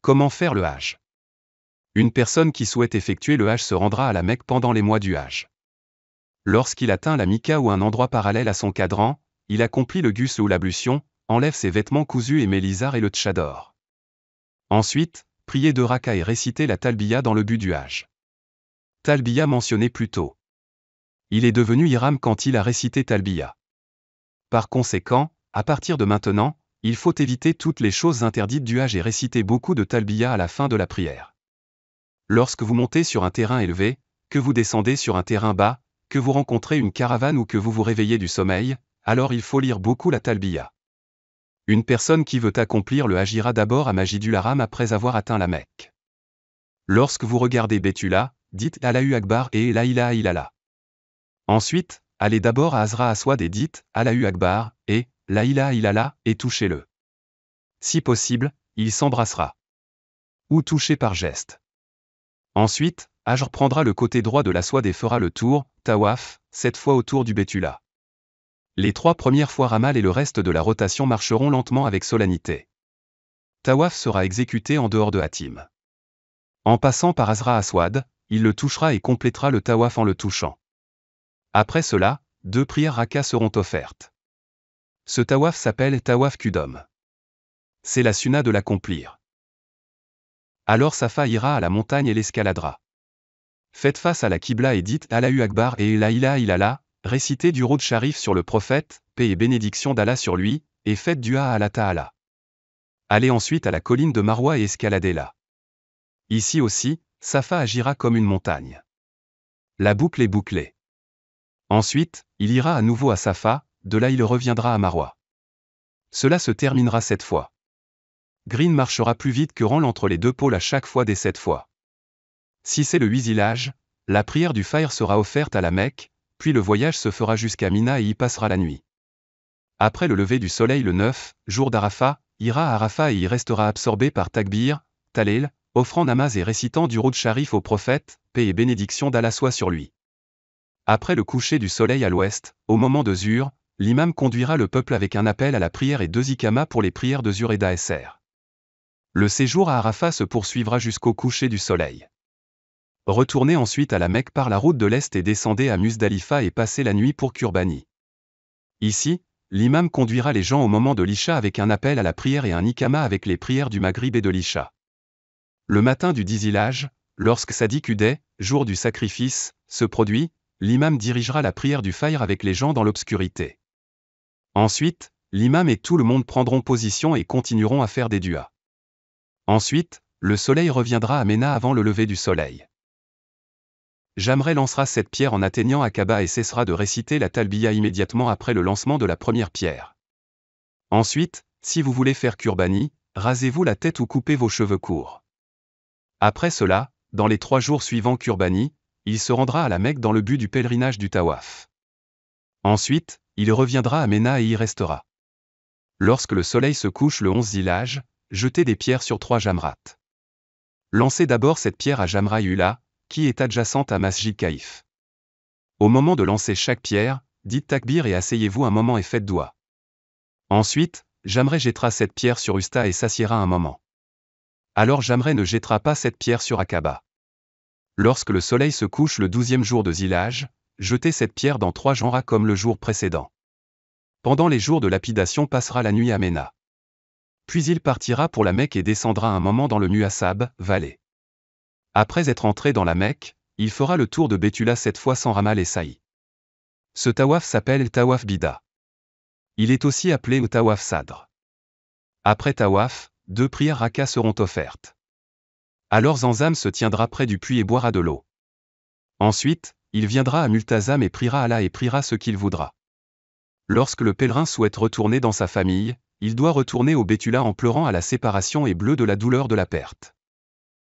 Comment faire le Hajj? Une personne qui souhaite effectuer le Hajj se rendra à la Mecque pendant les mois du Hajj. Lorsqu'il atteint la Mika ou un endroit parallèle à son cadran, il accomplit le ghusl ou l'ablution, enlève ses vêtements cousus et met l'izar et le tchador. Ensuite, prier 2 raka et réciter la talbiya dans le but du Hajj. Talbiya mentionné plus tôt. Il est devenu ihram quand il a récité talbiya. Par conséquent, à partir de maintenant, il faut éviter toutes les choses interdites du Hajj et réciter beaucoup de talbiya à la fin de la prière. Lorsque vous montez sur un terrain élevé, que vous descendez sur un terrain bas, que vous rencontrez une caravane ou que vous vous réveillez du sommeil, alors il faut lire beaucoup la talbiya. Une personne qui veut accomplir le Hajj ira d'abord à Masjidul Haram après avoir atteint la Mecque. Lorsque vous regardez Betula, dites Allahu Akbar et La ilaha illallah. Ensuite, allez d'abord à Azra Aswad et dites Allahu Akbar et La ilaha illallah et touchez-le. Si possible, il s'embrassera. Ou touchez par geste. Ensuite, Hajr prendra le côté droit de l'Aswad et fera le tour, Tawaf, 7 fois autour du Betula. Les 3 premières fois Ramal et le reste de la rotation marcheront lentement avec solennité. Tawaf sera exécuté en dehors de Hatim. En passant par Azra Aswad, il le touchera et complétera le Tawaf en le touchant. Après cela, 2 prières raka seront offertes. Ce Tawaf s'appelle Tawaf Qudum. C'est la sunna de l'accomplir. Alors Safa ira à la montagne et l'escaladera. Faites face à la Qibla et dites Allahu Akbar et La ilaha illallah, récitez du Roud Sharif sur le prophète, paix et bénédiction d'Allah sur lui, et faites dua à Allah Ta'ala. Allez ensuite à la colline de Marwa et escaladez-la. Ici aussi, Safa agira comme une montagne. La boucle est bouclée. Ensuite, il ira à nouveau à Safa, de là il reviendra à Marwa. Cela se terminera 7 fois. Green marchera plus vite que Ranl entre les 2 pôles à chaque fois des 7 fois. Si c'est le 8 Zilhaj, la prière du Fajr sera offerte à la Mecque, puis le voyage se fera jusqu'à Mina et y passera la nuit. Après le lever du soleil le 9, jour d'Arafat, ira à Arafat et y restera absorbé par Takbir, Talil, offrant namaz et récitant du Roud Sharif au prophète, paix et bénédiction d'Allah soit sur lui. Après le coucher du soleil à l'ouest, au moment de Zuhr, l'imam conduira le peuple avec un appel à la prière et 2 ikamas pour les prières de Zuhr et d'Asr. Le séjour à Arafat se poursuivra jusqu'au coucher du soleil. Retournez ensuite à la Mecque par la route de l'Est et descendez à Musdalifa et passez la nuit pour Qurbani. Ici, l'imam conduira les gens au moment de l'Isha avec un appel à la prière et un ikama avec les prières du Maghrib et de l'Isha. Le matin du 10 Zilhaj, lorsque Sadiq Uday, jour du sacrifice, se produit, l'imam dirigera la prière du Fajr avec les gens dans l'obscurité. Ensuite, l'imam et tout le monde prendront position et continueront à faire des duas. Ensuite, le soleil reviendra à Ména avant le lever du soleil. Jamré lancera cette pierre en atteignant Aqaba et cessera de réciter la talbiya immédiatement après le lancement de la première pierre. Ensuite, si vous voulez faire Qurbani, rasez-vous la tête ou coupez vos cheveux courts. Après cela, dans les 3 jours suivants Qurbani, il se rendra à la Mecque dans le but du pèlerinage du Tawaf. Ensuite, il reviendra à Ména et y restera. Lorsque le soleil se couche le 11 Zilhaj, jetez des pierres sur 3 jamrat. Lancez d'abord cette pierre à Jamra Ula, qui est adjacente à Masjid Kaif. Au moment de lancer chaque pierre, dites Takbir et asseyez-vous un moment et faites doua. Ensuite, Jamré jettera cette pierre sur Usta et s'assiera un moment. Alors Jamré ne jettera pas cette pierre sur Aqaba. Lorsque le soleil se couche le 12e jour de Zilhaj, jetez cette pierre dans 3 jamras comme le jour précédent. Pendant les jours de lapidation passera la nuit à Ména. Puis il partira pour la Mecque et descendra un moment dans le Muhassab, vallée. Après être entré dans la Mecque, il fera le tour de Betula 7 fois sans Ramal et Saï. Ce Tawaf s'appelle Tawaf Bida. Il est aussi appelé Tawaf Sadr. Après Tawaf, 2 prières raka seront offertes. Alors Zanzam se tiendra près du puits et boira de l'eau. Ensuite, il viendra à Multazam et priera Allah et priera ce qu'il voudra. Lorsque le pèlerin souhaite retourner dans sa famille, il doit retourner au Betula en pleurant à la séparation et bleu de la douleur de la perte.